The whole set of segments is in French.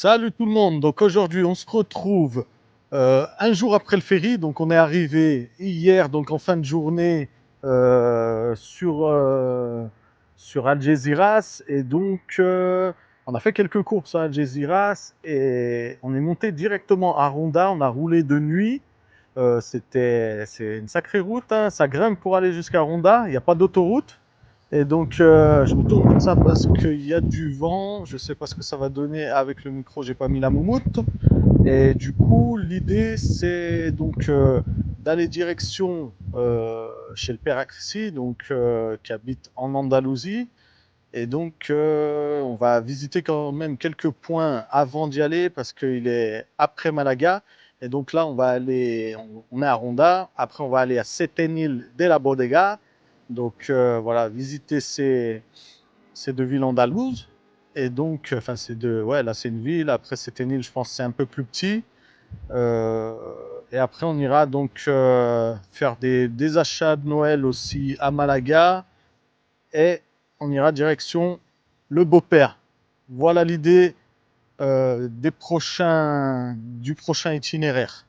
Salut tout le monde, donc aujourd'hui on se retrouve un jour après le ferry, donc on est arrivé hier, donc en fin de journée sur Algeciras et donc on a fait quelques courses à Algeciras et on est monté directement à Ronda, on a roulé de nuit. C'est une sacrée route, hein, ça grimpe pour aller jusqu'à Ronda, il n'y a pas d'autoroute. Et donc, je me tourne comme ça parce qu'il y a du vent. Je sais pas ce que ça va donner avec le micro, j'ai pas mis la moumoute. Et du coup, l'idée, c'est donc d'aller direction chez le père Axi, donc qui habite en Andalousie. Et donc, on va visiter quand même quelques points avant d'y aller parce qu'il est après Malaga. Et donc là, on est à Ronda. Après, on va aller à Setenil de la Bodega. Donc voilà, visiter ces deux villes andalouses. Et donc, enfin, ouais, là c'est une ville. Après, Setenil, je pense, c'est un peu plus petit. Euh, et après, on ira donc faire des achats de Noël aussi à Malaga et on ira direction le beau-père. Voilà l'idée du prochain itinéraire.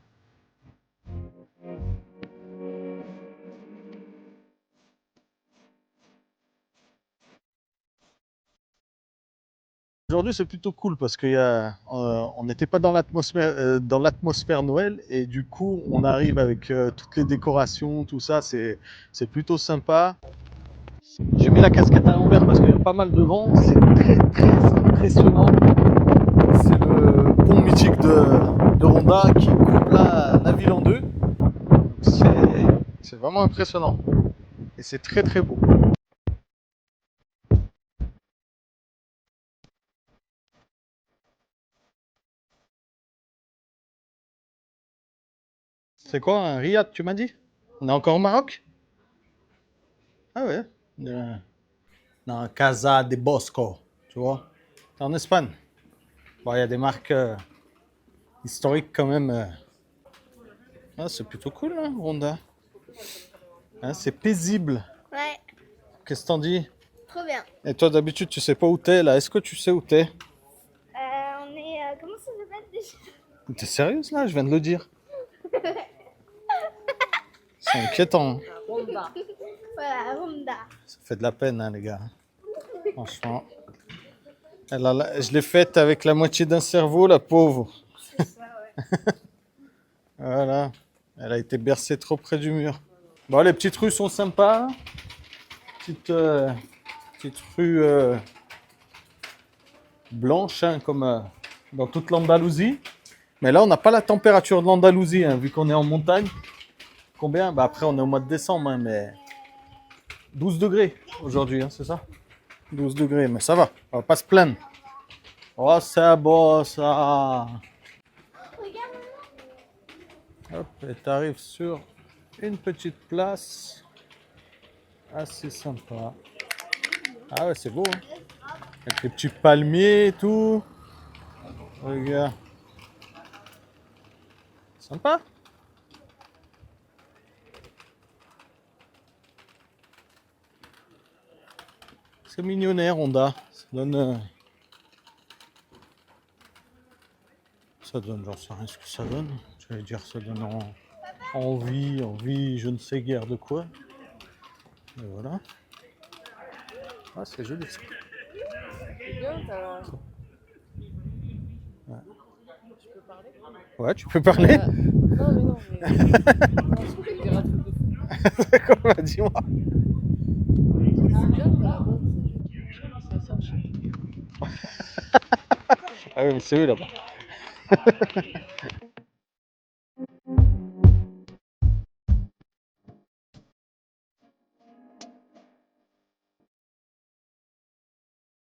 Aujourd'hui, c'est plutôt cool parce on n'était pas dans l'atmosphère Noël et du coup, on arrive avec toutes les décorations, tout ça, c'est plutôt sympa. J'ai mis la casquette à l'envers parce qu'il y a pas mal de vent, c'est très très impressionnant. C'est le pont mythique de Ronda qui coupe la ville en deux. C'est vraiment impressionnant et c'est très très beau. C'est quoi un riad, tu m'as dit? On est encore au Maroc? Ah ouais. Dans Casa de Bosco, tu vois. C'est en Espagne. Bon, il y a des marques historiques quand même. Ah, c'est plutôt cool, hein, Ronda. Hein, c'est paisible. Ouais, Qu'est-ce que t'en dis? trop bien. Et toi, d'habitude, tu sais pas où t'es, là. Est-ce que tu sais où t'es? On est. Comment ça s'appelle déjà? T'es sérieuse, là? Je viens de le dire. C'est inquiétant, hein. Voilà, Honda. Ça fait de la peine, hein, les gars. Franchement. Je l'ai faite avec la moitié d'un cerveau, la pauvre. C'est ça, ouais. Voilà. Elle a été bercée trop près du mur. Bon, les petites rues sont sympas. Petite, petite rue blanche, hein, comme dans toute l'Andalousie. Mais là, on n'a pas la température de l'Andalousie, hein, vu qu'on est en montagne. Combien? Bah après, on est au mois de décembre, hein, mais 12 degrés aujourd'hui, hein, c'est ça? 12 degrés, mais ça va, on va pas se plaindre. Oh, c'est beau, ça. Hop, et t'arrives sur une petite place assez sympa. Ah ouais, c'est beau, hein. Avec les petits palmiers et tout. Regarde. Sympa. C'est mignonnaire, Honda. Ça donne, j'en sais rien ce que ça donne. J'allais dire, ça donne envie, je ne sais guère de quoi. Et voilà. Ah, c'est joli ça. C'est bien, t'as... Ouais. Tu peux parler? Ouais, tu peux parler. Non, mais non, mais... non, je voulais dire un truc de fou. D'accord, bah, dis-moi. C'est bien, t'as la bonne... Ça cherche. Ah oui, mais c'est eux là-bas.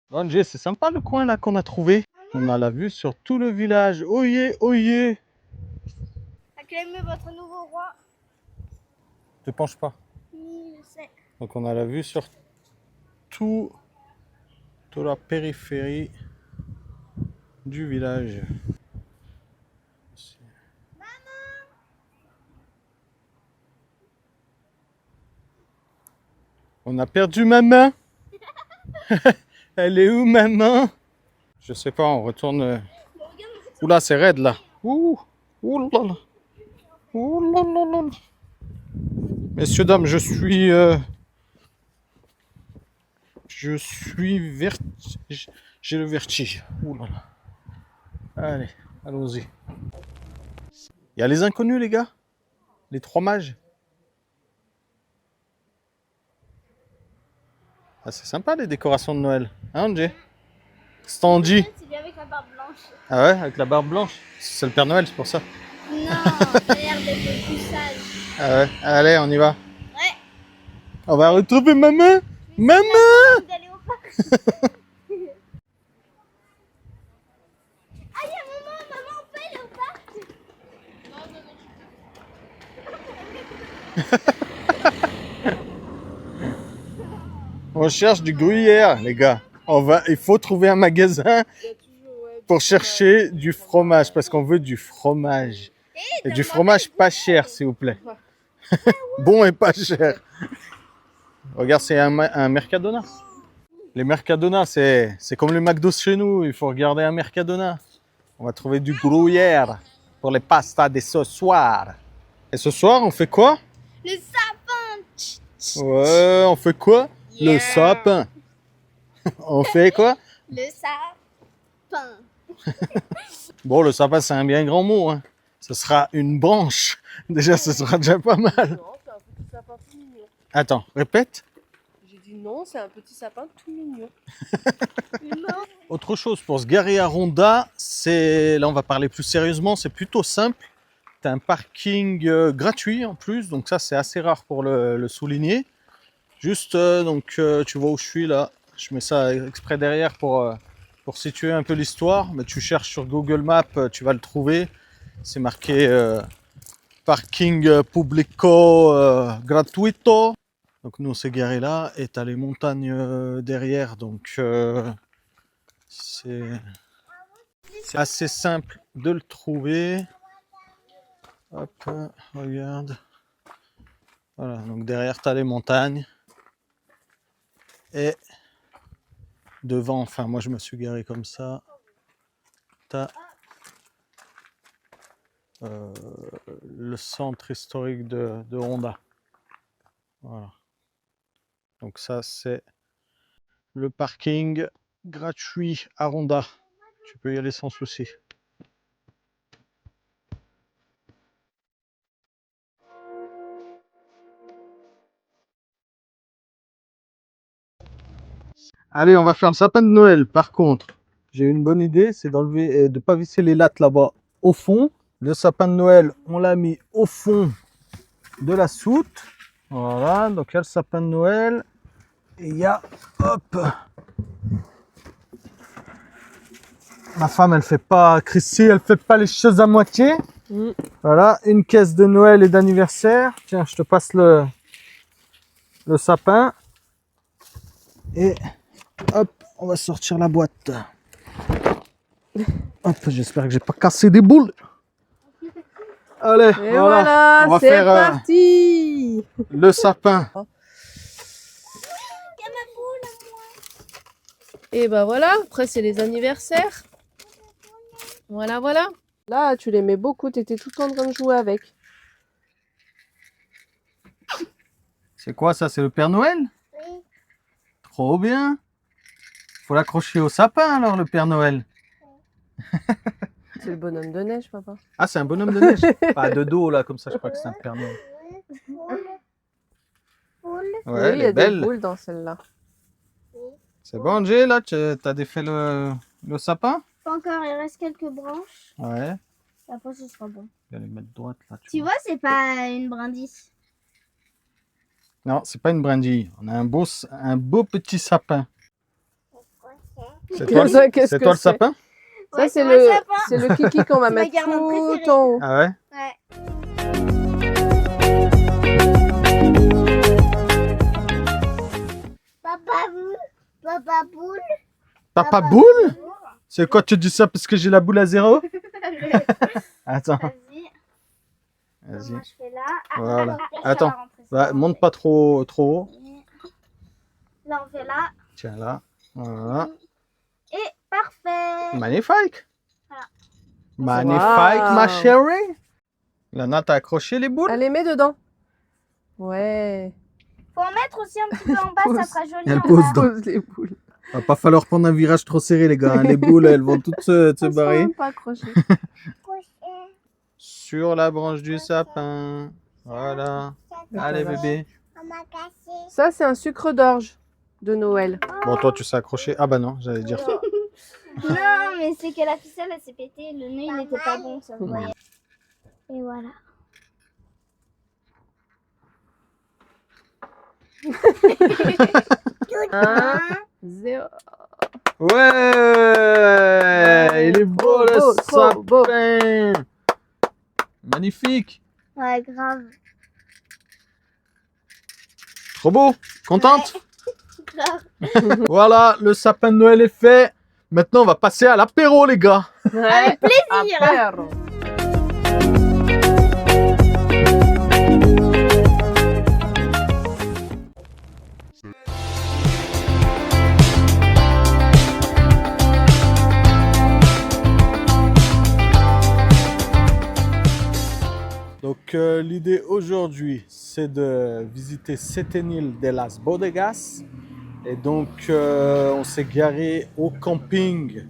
Bon, Jay, c'est sympa le coin là qu'on a trouvé. On a la vue sur tout le village. Oyez, oyez. Acclamez votre nouveau roi. Te penche pas. Oui, je sais. Donc on a la vue sur tout, toute la périphérie du village. On a perdu maman. Elle est où maman? Je sais pas, on retourne Oula, c'est raide là. Ouh, ouh là là. Ouh là là là. Messieurs, dames, je suis j'ai le vertige. Ouh là là. Allez, allons-y. Il y a les inconnus, les gars. Les trois mages. Ah, c'est sympa les décorations de Noël. Hein, Angie? C'est Angie. C'est bien avec la barbe blanche. Ah ouais, avec la barbe blanche. C'est le Père Noël, c'est pour ça. Non, ça a l'air d'être plus sage. Ah ouais, allez, on y va. Ouais. On va retrouver maman. Maman. D'aller au parc. Ah, il y a maman, on peut aller au parc. On cherche du gruyère, les gars. Il faut trouver un magasin Il y a toujours, ouais, pour chercher du fromage, parce qu'on veut du fromage. Et du fromage pas cher, s'il vous plaît. Bon et pas cher. Regarde, c'est un Mercadona. Les Mercadona, c'est comme les McDo chez nous. Il faut regarder un Mercadona. On va trouver du gruyère pour les pastas de ce soir. Et ce soir, on fait quoi? Le sapin. Ouais, on fait quoi? Le Yeah. sapin. On fait quoi? Le sapin. Bon, le sapin, c'est un bien grand mot. Hein. Ce sera une branche. Déjà, ce sera déjà pas mal. Non, c'est un petit sapin tout mignon. Attends, répète. J'ai dit non, c'est un petit sapin tout mignon. Non. Autre chose pour se garer à Ronda, là on va parler plus sérieusement, c'est plutôt simple. Tu as un parking gratuit en plus, donc ça c'est assez rare pour le souligner. Juste, tu vois où je suis là, je mets ça exprès derrière pour situer un peu l'histoire. Mais tu cherches sur Google Maps, tu vas le trouver. C'est marqué parking publico gratuito. Donc nous on s'est garé là et tu as les montagnes derrière, donc c'est assez simple de le trouver. Hop, regarde. Voilà, donc derrière tu as les montagnes. Et devant, enfin moi je me suis garé comme ça. Tu as le centre historique de Ronda. Voilà. Donc ça c'est le parking gratuit à Ronda. Tu peux y aller sans souci. Allez, on va faire le sapin de Noël. Par contre, j'ai une bonne idée, c'est d'enlever, de pas visser les lattes là-bas au fond. Le sapin de Noël, on l'a mis au fond de la soute. Voilà, donc il y a le sapin de Noël. Et il y a, hop, ma femme, elle fait pas, Chrissy, elle fait pas les choses à moitié. Voilà, une caisse de Noël et d'anniversaire. Tiens, je te passe le sapin. Et hop, on va sortir la boîte. Hop, j'espère que j'ai pas cassé des boules. Allez, Et voilà, on va c'est faire parti. le sapin. Et bah voilà, après c'est les anniversaires. Voilà, voilà. Là, tu l'aimais beaucoup, t'étais tout le temps en train de jouer avec. C'est quoi ça? C'est le Père Noël? Oui. Trop bien. Faut l'accrocher au sapin alors, le Père Noël. C'est le bonhomme de neige, papa. Ah, c'est un bonhomme de neige. Pas de dos là, comme ça, je crois que c'est un Père Noël. Poule. Ouais, Oui, elle il y a est des belle. boules dans celle-là. C'est bon, Angé, là, t'as défait le sapin? Pas encore, il reste quelques branches. Ouais. Et après, ce sera bon. Je vais les mettre droite là. Tu vois, c'est pas une brindille. Non, c'est pas une brindille. On a un beau petit sapin. C'est Qu'est-ce toi, que c'est toi le c'est sapin? Ça, Ouais, c'est moi, le, sapin. c'est le kiki qu'on va C'est ma mettre guirlande préférée. tout en haut. Ah ouais? Ouais. Papa boule. Papa boule. Papa boule? C'est quoi, tu dis ça parce que j'ai la boule à zéro? Attends, Vas-y. vas-y. Moi, je fais là. Ah, Voilà. ça Attends. va rentrer, ça Bah, va monte pas trop haut. rentrer. Là, on fait là. Tiens là. Voilà. Et parfait. Magnifique. Voilà. Magnifique, Wow. ma chérie. Lana, t'as accroché les boules? Elle les met dedans. Ouais. Faut en mettre aussi un petit peu en bas, ça Pose. fera joli Elle en pose bas. dans- Pose les boules. Va pas falloir prendre un virage trop serré, les gars. Hein. Les boules, elles vont toutes se Elles sont barrer. même pas accrochées. Sur la branche du sapin. Voilà. Allez, bébé. On m'a cassé. Ça, c'est un sucre d'orge de Noël. Bon, toi, tu sais accrocher. Ah bah non, j'allais dire. Non, mais c'est que la ficelle, elle s'est pétée. Le nœud, il n'était pas bon, ça se voyait. Et voilà. Un, zéro. Ouais, il est beau le Beau, trop beau. sapin. Magnifique. Ouais, grave. Trop beau. Contente? Grave. Voilà, le sapin de Noël est fait. Maintenant, on va passer à l'apéro, les gars. Ouais. plaisir. Apéro. Donc, l'idée aujourd'hui, c'est de visiter Setenil de las Bodegas. Et donc, on s'est garé au camping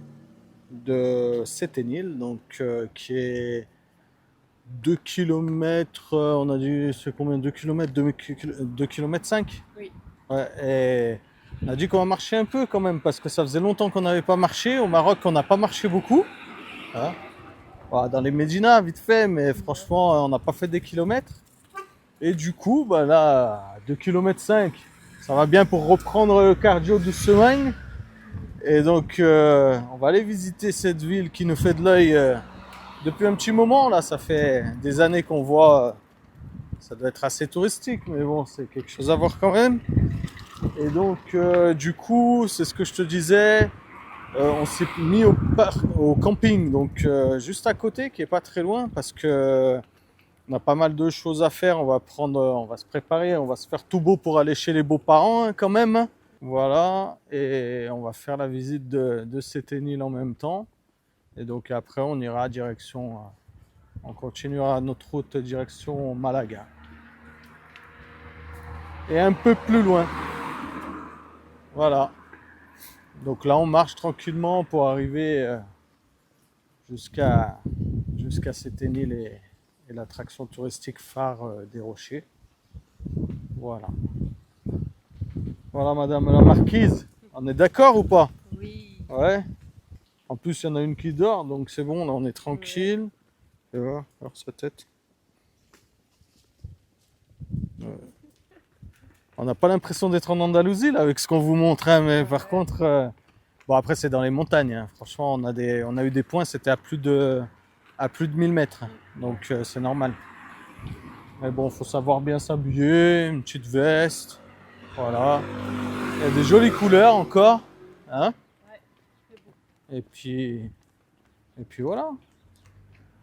de Setenil, donc, qui est 2 km, on a dit, c'est combien? 2 km, 2 km 5? Oui. Ouais, et on a dit qu'on va marcher un peu quand même, parce que ça faisait longtemps qu'on n'avait pas marché. Au Maroc, on n'a pas marché beaucoup. Hein. Voilà, dans les Médinas, vite fait, mais franchement, on n'a pas fait des kilomètres. Et du coup, bah là, 2 km 5, ça va bien pour reprendre le cardio doucement. Et donc, on va aller visiter cette ville qui nous fait de l'œil depuis un petit moment. Là, ça fait des années qu'on voit. Ça doit être assez touristique, mais bon, c'est quelque chose à voir quand même. Et donc, du coup, c'est ce que je te disais. On s'est mis au camping, donc juste à côté, qui est pas très loin, parce que on a pas mal de choses à faire. On va se préparer, on va se faire tout beau pour aller chez les beaux-parents hein, quand même. Voilà, et on va faire la visite de Setenil en même temps. Et donc après, on ira direction, on continuera notre route direction Malaga. Et un peu plus loin. Voilà. Donc là, on marche tranquillement pour arriver jusqu'à Setenil et l'attraction touristique phare des Rochers. Voilà. Voilà, madame la marquise. On est d'accord ou pas? Oui. Ouais. En plus, il y en a une qui dort, donc c'est bon, là, on est tranquille. Et voilà, alors sa tête. On n'a pas l'impression d'être en Andalousie, là, avec ce qu'on vous montre, hein, mais par contre... Bon, après, c'est dans les montagnes. Hein. Franchement, on a eu des points, c'était à plus de 1000 mètres. Donc, c'est normal. Mais bon, il faut savoir bien s'habiller, une petite veste. Voilà. Il y a des jolies couleurs encore. Hein? Et puis voilà.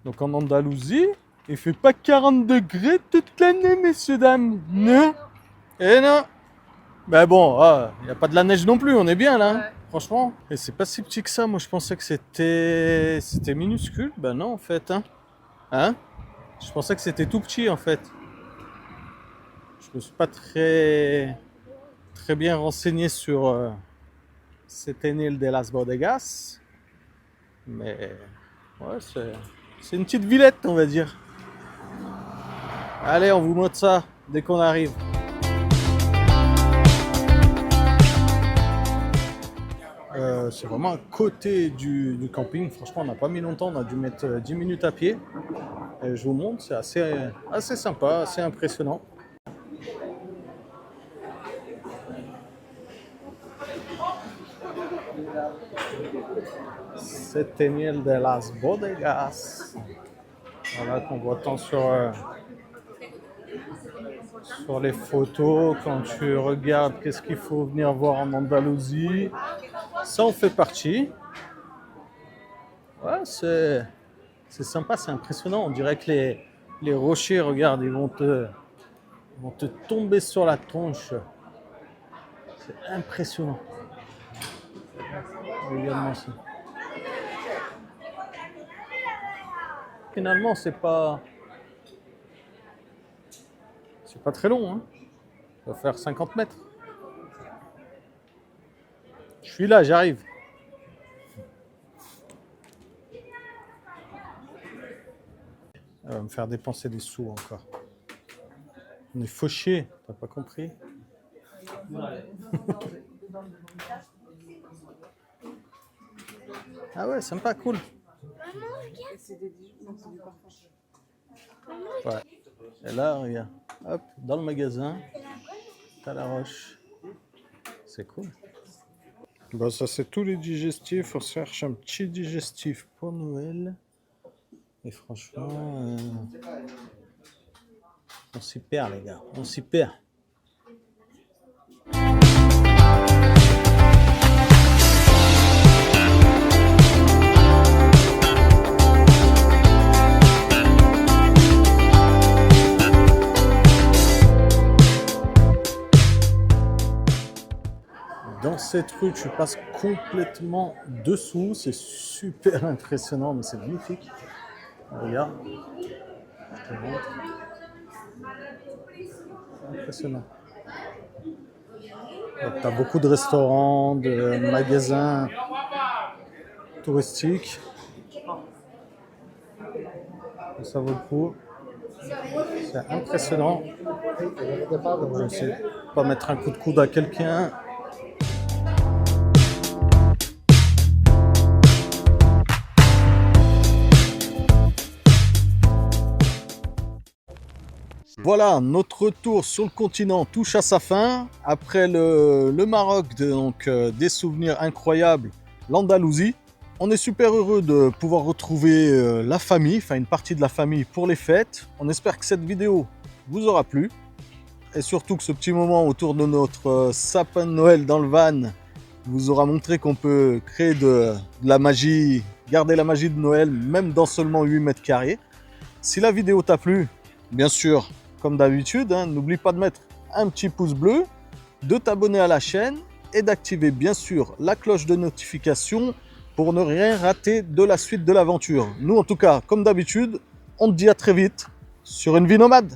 Donc, en Andalousie, il fait pas 40 degrés toute l'année, messieurs, dames. Non. Et non. Ben bon, il n'y a pas de la neige non plus, on est bien là. Hein. Ouais. Franchement, et c'est pas si petit que ça. Moi, je pensais que c'était minuscule. Ben non, en fait. Hein? Je pensais que c'était tout petit, en fait. Je me suis pas très bien renseigné sur Setenil de las Bodegas. Mais ouais, c'est une petite villette, on va dire. Allez, on vous montre ça dès qu'on arrive. C'est vraiment à côté du camping. Franchement, on n'a pas mis longtemps. On a dû mettre 10 minutes à pied. Et je vous montre, c'est assez sympa, assez impressionnant. Setenil de las Bodegas. Voilà qu'on voit tant sur les photos. Quand tu regardes qu'est-ce qu'il faut venir voir en Andalousie. Ça en fait partie. Ouais, c'est sympa, c'est impressionnant. On dirait que les rochers, regarde, ils vont te tomber sur la tronche. C'est impressionnant. Regarde-moi ça. finalement, c'est pas très long. Hein. Ça va faire 50 mètres. Je suis là, j'arrive. Elle va me faire dépenser des sous encore. On est fauchés, t'as pas compris? Ah ouais, sympa, cool. Ouais. Et là, regarde, hop, dans le magasin, t'as la roche. C'est cool. Bon, ça c'est tous les digestifs. On cherche un petit digestif pour Noël. Et franchement, on s'y perd, les gars. On s'y perd. Dans cette rue, tu passes complètement dessous. C'est super impressionnant, mais c'est magnifique. Regarde. Je te montre. Impressionnant. Tu as beaucoup de restaurants, de magasins touristiques. Ça vaut le coup. C'est impressionnant. Je ne sais pas mettre un coup de coude à quelqu'un. Voilà, notre retour sur le continent touche à sa fin. Après le Maroc, donc des souvenirs incroyables, l'Andalousie. On est super heureux de pouvoir retrouver la famille, enfin une partie de la famille pour les fêtes. On espère que cette vidéo vous aura plu. Et surtout que ce petit moment autour de notre sapin de Noël dans le van vous aura montré qu'on peut créer de la magie, garder la magie de Noël, même dans seulement 8 mètres carrés. Si la vidéo t'a plu, bien sûr, comme d'habitude, n'oublie pas de mettre un petit pouce bleu, de t'abonner à la chaîne et d'activer bien sûr la cloche de notification pour ne rien rater de la suite de l'aventure. Nous en tout cas, comme d'habitude, on te dit à très vite sur une vie nomade.